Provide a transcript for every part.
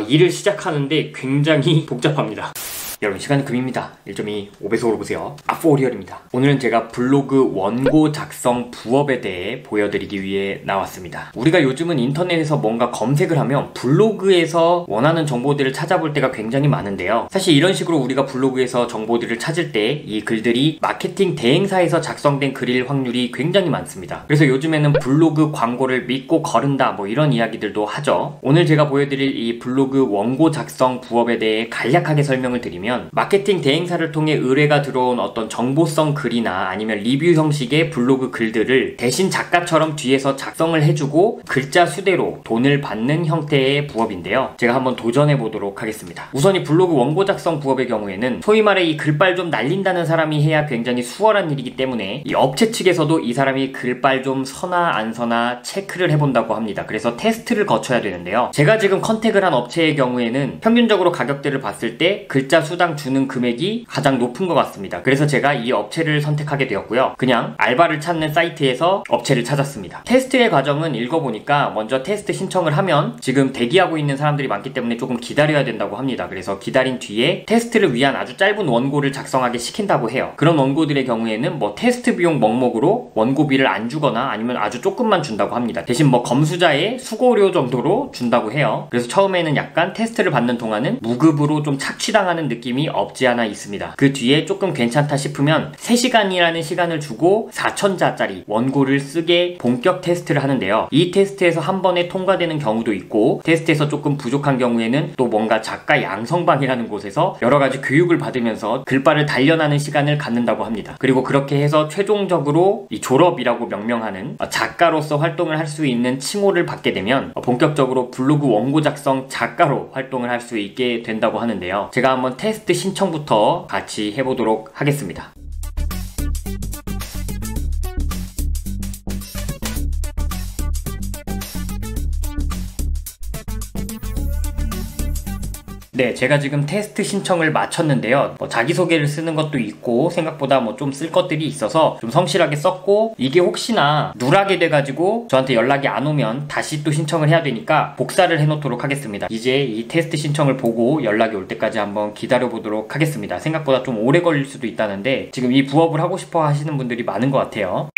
일을 시작하는데 굉장히 복잡합니다. 여러분, 시간은 금입니다. 1.2 5배속으로 보세요. 포리얼입니다. 오늘은 제가 블로그 원고 작성 부업에 대해 보여드리기 위해 나왔습니다. 우리가 요즘은 인터넷에서 뭔가 검색을 하면 블로그에서 원하는 정보들을 찾아볼 때가 굉장히 많은데요. 사실 이런 식으로 우리가 블로그에서 정보들을 찾을 때 이 글들이 마케팅 대행사에서 작성된 글일 확률이 굉장히 많습니다. 그래서 요즘에는 블로그 광고를 믿고 거른다 뭐 이런 이야기들도 하죠. 오늘 제가 보여드릴 이 블로그 원고 작성 부업에 대해 간략하게 설명을 드리면, 마케팅 대행사를 통해 의뢰가 들어온 어떤 정보성 글이나 아니면 리뷰 형식의 블로그 글들을 대신 작가처럼 뒤에서 작성을 해주고 글자 수대로 돈을 받는 형태의 부업인데요. 제가 한번 도전해 보도록 하겠습니다. 우선 이 블로그 원고 작성 부업의 경우에는 소위 말해 이 글빨 좀 날린다는 사람이 해야 굉장히 수월한 일이기 때문에 이 업체 측에서도 이 사람이 글빨 좀 서나 안 서나 체크를 해본다고 합니다. 그래서 테스트를 거쳐야 되는데요. 제가 지금 컨택을 한 업체의 경우에는 평균적으로 가격대를 봤을 때 글자 수당 주는 금액이 가장 높은 것 같습니다. 그래서 제가 이 업체를 선택하게 되었고요. 그냥 알바를 찾는 사이트에서 업체를 찾았습니다. 테스트의 과정은 읽어보니까 먼저 테스트 신청을 하면 지금 대기하고 있는 사람들이 많기 때문에 조금 기다려야 된다고 합니다. 그래서 기다린 뒤에 테스트를 위한 아주 짧은 원고를 작성하게 시킨다고 해요. 그런 원고들의 경우에는 뭐 테스트 비용 먹먹으로 원고비를 안 주거나 아니면 아주 조금만 준다고 합니다. 대신 뭐 검수자의 수고료 정도로 준다고 해요. 그래서 처음에는 약간 테스트를 받는 동안은 무급으로 좀 착취당하는 느낌이 없지 않아 있습니다. 그 뒤에 조금 괜찮다 싶으면 3시간이라는 시간을 주고 4,000자짜리 원고를 쓰게 본격 테스트를 하는데요. 이 테스트에서 한 번에 통과되는 경우도 있고, 테스트에서 조금 부족한 경우에는 또 뭔가 작가 양성방이라는 곳에서 여러가지 교육을 받으면서 글빨을 단련하는 시간을 갖는다고 합니다. 그리고 그렇게 해서 최종적으로 이 졸업이라고 명명하는 작가로서 활동을 할 수 있는 칭호를 받게 되면 본격적으로 블로그 원고 작성 작가로 활동을 할 수 있게 된다고 하는데요. 제가 한번 테스트 신청부터 같이 해보도록 하겠습니다. 네, 제가 지금 테스트 신청을 마쳤는데요. 자기소개를 쓰는 것도 있고 생각보다 좀 쓸 것들이 있어서 좀 성실하게 썼고, 이게 혹시나 누락이 돼가지고 저한테 연락이 안 오면 다시 또 신청을 해야 되니까 복사를 해놓도록 하겠습니다. 이제 이 테스트 신청을 보고 연락이 올 때까지 한번 기다려보도록 하겠습니다. 생각보다 좀 오래 걸릴 수도 있다는데 지금 이 부업을 하고 싶어 하시는 분들이 많은 것 같아요.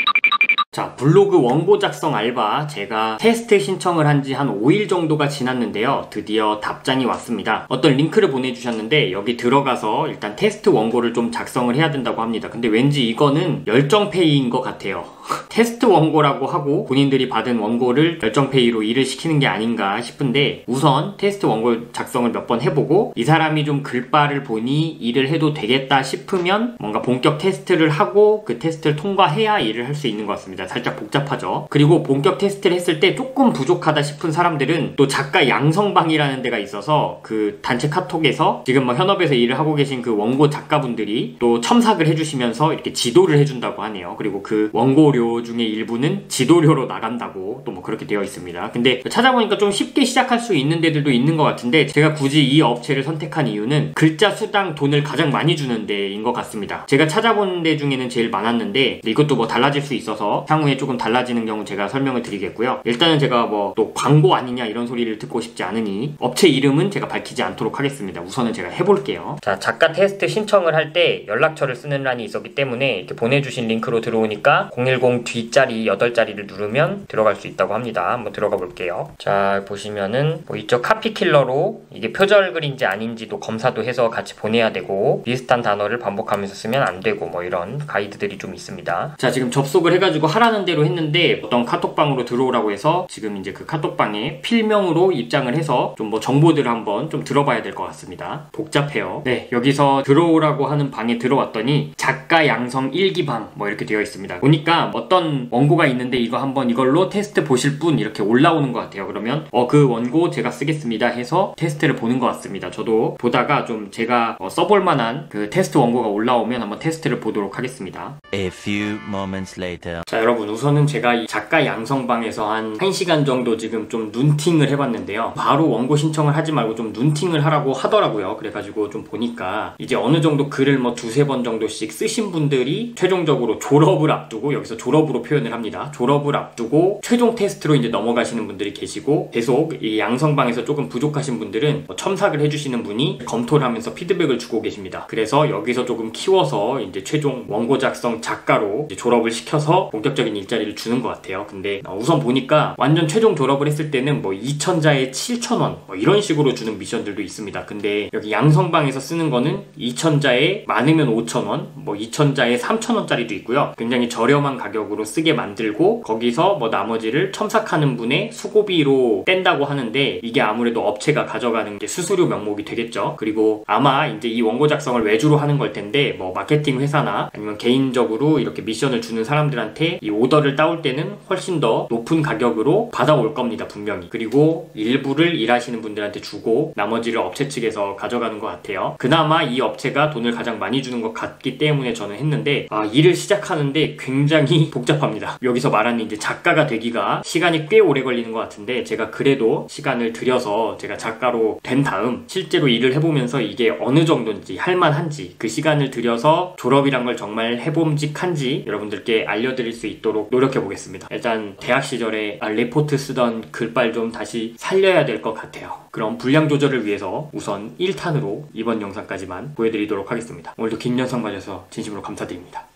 자, 블로그 원고 작성 알바 제가 테스트 신청을 한 지 한 5일 정도가 지났는데요. 드디어 답장이 왔습니다. 어떤 링크를 보내주셨는데 여기 들어가서 일단 테스트 원고를 좀 작성을 해야 된다고 합니다. 근데 왠지 이거는 열정페이인 것 같아요. 테스트 원고라고 하고 본인들이 받은 원고를 열정페이로 일을 시키는 게 아닌가 싶은데, 우선 테스트 원고 작성을 몇 번 해보고 이 사람이 좀 글빨을 보니 일을 해도 되겠다 싶으면 뭔가 본격 테스트를 하고 그 테스트를 통과해야 일을 할 수 있는 것 같습니다. 살짝 복잡하죠. 그리고 본격 테스트를 했을 때 조금 부족하다 싶은 사람들은 또 작가 양성방이라는 데가 있어서 그 단체 카톡에서 지금 현업에서 일을 하고 계신 그 원고 작가분들이 또 첨삭을 해주시면서 이렇게 지도를 해준다고 하네요. 그리고 그 원고료 중에 일부는 지도료로 나간다고 또 그렇게 되어 있습니다. 근데 찾아보니까 좀 쉽게 시작할 수 있는 데들도 있는 것 같은데, 제가 굳이 이 업체를 선택한 이유는 글자 수당 돈을 가장 많이 주는 데인 것 같습니다. 제가 찾아본 데 중에는 제일 많았는데 이것도 달라질 수 있어서 향후에 조금 달라지는 경우 제가 설명을 드리겠고요. 일단은 제가 또 광고 아니냐 이런 소리를 듣고 싶지 않으니 업체 이름은 제가 밝히지 않도록 하겠습니다. 우선은 제가 해볼게요. 자, 작가 테스트 신청을 할 때 연락처를 쓰는 란이 있었기 때문에 이렇게 보내주신 링크로 들어오니까 010 뒷자리 8자리를 누르면 들어갈 수 있다고 합니다. 한번 들어가 볼게요. 자, 보시면은 이쪽 카피킬러로 이게 표절 글인지 아닌지도 검사도 해서 같이 보내야 되고, 비슷한 단어를 반복하면서 쓰면 안 되고 이런 가이드들이 좀 있습니다. 자, 지금 접속을 해가지고 하라는 대로 했는데 어떤 카톡방으로 들어오라고 해서 지금 이제 그 카톡방에 필명으로 입장을 해서 좀 정보들을 한번 좀 들어봐야 될 것 같습니다. 복잡해요. 네, 여기서 들어오라고 하는 방에 들어왔더니 작가 양성 1기방 이렇게 되어 있습니다. 보니까 어떤 원고가 있는데 이걸로 테스트 보실 분 이렇게 올라오는 것 같아요. 그러면 그 원고 제가 쓰겠습니다 해서 테스트를 보는 것 같습니다. 저도 보다가 좀 제가 써볼 만한 그 테스트 원고가 올라오면 한번 테스트를 보도록 하겠습니다. A few moments later. 자, 여러분 여러분, 우선은 제가 이 작가 양성방에서 한 1시간 정도 지금 좀 눈팅을 해봤는데요. 바로 원고 신청을 하지 말고 좀 눈팅을 하라고 하더라고요. 그래가지고 좀 보니까 이제 어느 정도 글을 뭐 두세 번 정도씩 쓰신 분들이 최종적으로 졸업을 앞두고, 여기서 졸업으로 표현을 합니다. 졸업을 앞두고 최종 테스트로 이제 넘어가시는 분들이 계시고, 계속 이 양성방에서 조금 부족하신 분들은 뭐 첨삭을 해주시는 분이 검토를 하면서 피드백을 주고 계십니다. 그래서 여기서 조금 키워서 이제 최종 원고 작성 작가로 이제 졸업을 시켜서 본격적인 일자리를 주는 것 같아요. 근데 우선 보니까 완전 최종 졸업을 했을 때는 뭐 2,000자에 7,000원 뭐 이런 식으로 주는 미션들도 있습니다. 근데 여기 양성방에서 쓰는 거는 2,000자에 많으면 5,000원, 뭐 2,000자에 3,000원짜리도 있고요. 굉장히 저렴한 가격으로 쓰게 만들고, 거기서 뭐 나머지를 첨삭하는 분의 수고비로 뗀다고 하는데, 이게 아무래도 업체가 가져가는 게 수수료 명목이 되겠죠. 그리고 아마 이제 이 원고 작성을 외주로 하는 걸 텐데, 뭐 마케팅 회사나 아니면 개인적으로 이렇게 미션을 주는 사람들한테 이 오더를 따올 때는 훨씬 더 높은 가격으로 받아올 겁니다, 분명히. 그리고 일부를 일하시는 분들한테 주고 나머지를 업체 측에서 가져가는 것 같아요. 그나마 이 업체가 돈을 가장 많이 주는 것 같기 때문에 저는 했는데, 일을 시작하는데 굉장히 복잡합니다. 여기서 말하는 이제 작가가 되기가 시간이 꽤 오래 걸리는 것 같은데, 제가 그래도 시간을 들여서 제가 작가로 된 다음 실제로 일을 해보면서 이게 어느 정도인지 할만한지, 그 시간을 들여서 졸업이란 걸 정말 해봄직한지 여러분들께 알려드릴 수 있도록 노력해보겠습니다. 일단 대학 시절에 레포트 쓰던 글빨 좀 다시 살려야 될 것 같아요. 그럼 분량 조절을 위해서 우선 1탄으로 이번 영상까지만 보여드리도록 하겠습니다. 오늘도 긴 영상 봐주셔서 진심으로 감사드립니다.